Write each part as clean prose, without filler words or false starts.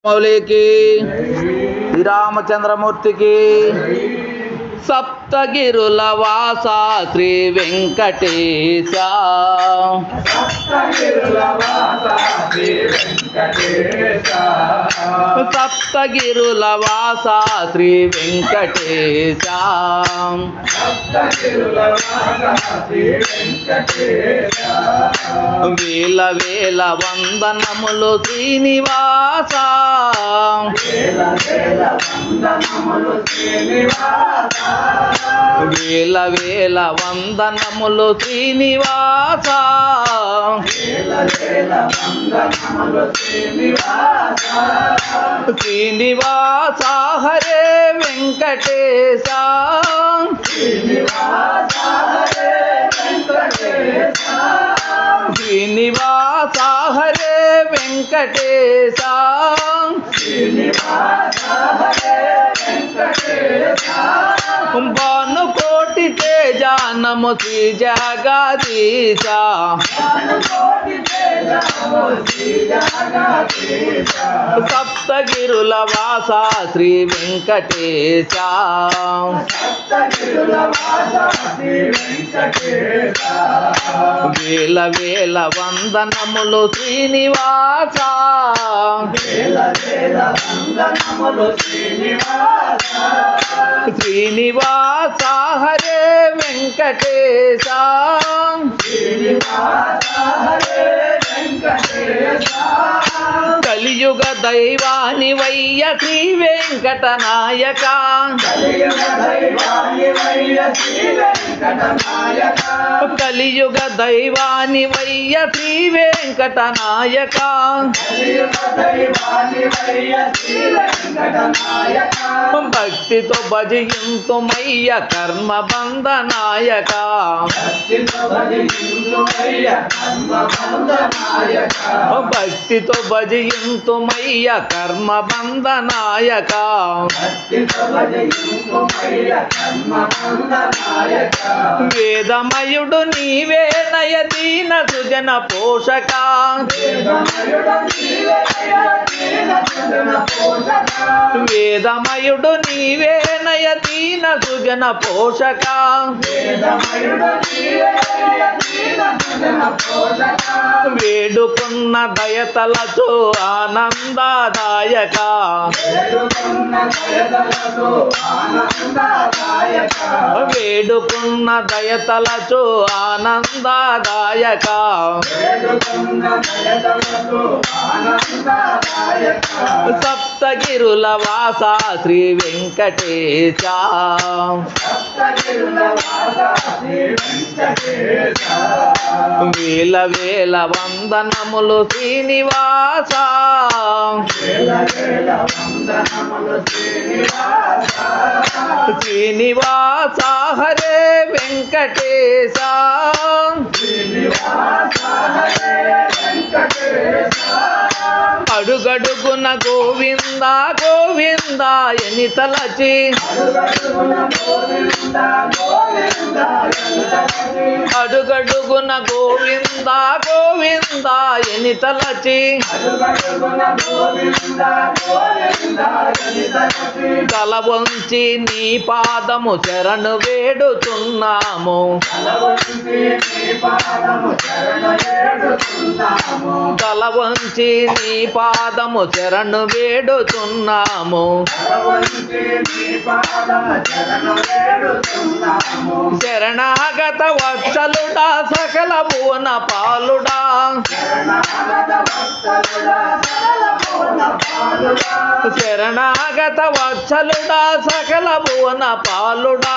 मौली की श्री रामचंद्रमूर्ति की सप्तगिरुल वासा श्री वेंकटेश सप्तगिरुल वासा श्री वेंकटेश वेल वेल वंदनमुलु श्रीनिवास वेल वेल वंदनमुलु श्रीनिवास श्रीनिवास हरे वेंकटेश श्रीनिवास हरे वेंकटेश भानुकोटि तेजा नमो श्री जगदीश सप्तगिरुल वासा श्री वेंकटेश वेल वेल वंदनमुलु श्रीनिवास श्रीनिवास हरे वेंकटेश कलियुग दैवानि वैय श्री वेंकटनायक कलियुग दैवानि वैय श्री वेंकटनायक भक्ति तो भजयन्तु मय्य कर्म बंधनायक भक्ति तो भजयन्तु मय्य कर्म बंधनायक वेदमयुडु नीवे नय दीन सुजन पोषक वेदमयुडु नीवे नय दीन सुजन पोषक వేడుకున్న దయతలతో ఆనందదాయక వేడుకున్న దయతలతో ఆనందదాయక సప్తగిరుల వాస శ్రీ వెంకటేశ వేల వేల వందనములు శ్రీనివాస శ్రీనివాస హరే వెంకటేశ అడుగడుగున గోవింద గోవింద ఎని తలచి అడుగడుగున గోవింద గోవింద ఎని తలచి తల వంచి నీ పాదము శరణు వేడుతున్నాము తల వంచి నీ పాదము శరణు వేడుతున్నాము శరణాగత వత్సలుడా సకల భువన పాలుడా శరణాగత వత్సలుడా సకల భువన పాలుడా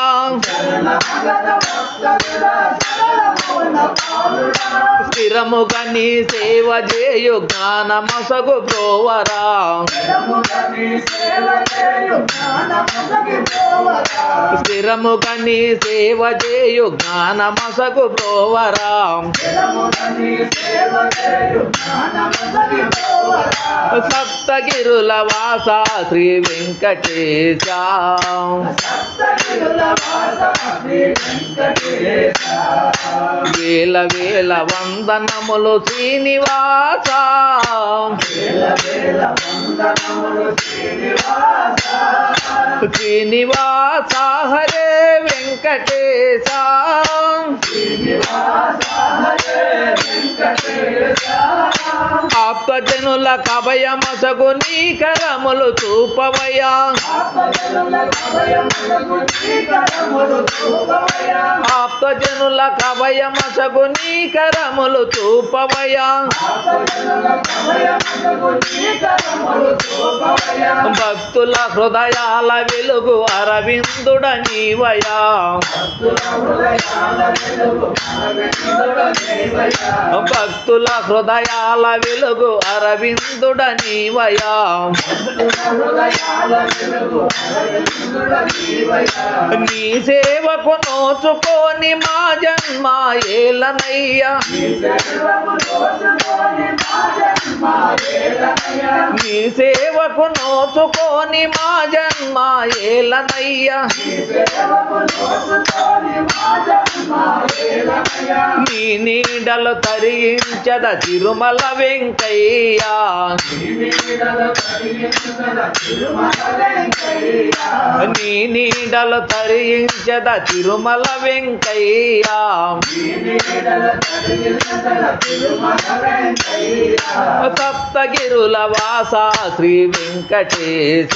స్థిరముగా నీ సేవ చేయు జ్ఞానమసగు బ్రోవరా స్థిరముగా నీ సేవ చేయు జ్ఞానమసగు బ్రోవరా సప్తగిరుల వాస శ్రీ వెంకటేశ వేల వేల వందనములు శ్రీనివాస శ్రీనివాస హరే వెంకటేశ ఆప్తజనుల కభయమసగు నీ కరములు చూపవయ్యా ఆప్తజనుల కభయమసగు నీ కరములు చూపవయ్యా భక్తుల హృదయాల వెలుగు అరవిందుడ నీవయా భక్తుల హృదయాల వెలుగు అరవిందుడ నీవయా నీ సేవకు నోచుకోని మా జన్మ ఏలనయ్యా నీ సేవకు నోచుకోని మా జన్మ ఏలనయ్యా నీ నీడలు తరించద తిరుమల వెంకయ్యా నీ నీడలు తరించద తిరుమల వెంకయ్యా సప్తగిరుల వాస శ్రీ వెంకటేశ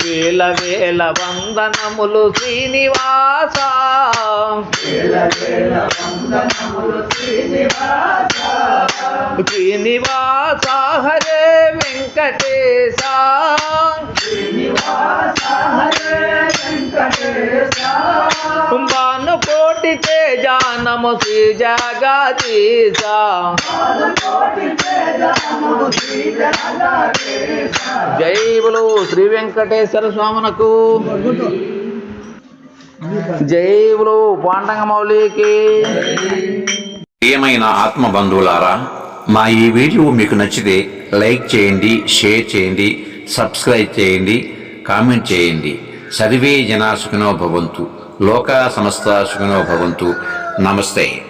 వేల వేల వందనములు శ్రీనివాస శ్రీనివాస హరే వెంకటేశ భానుకోటి తేజానము శ్రీ జగదీశ జై బలో శ్రీ వెంకటేశ్వర స్వామునకు జై బలో పాండంగమౌళికి. ప్రియమైన ఆత్మ బంధువులారా, మా ఈ వీడియో మీకు నచ్చితే లైక్ చేయండి, షేర్ చేయండి, సబ్స్క్రైబ్ చేయండి, కామెంట్ చేయండి. సర్వే జనా సుఖినో భవంతు, లోకా సమస్త సుఖినో భవంతు. నమస్తే.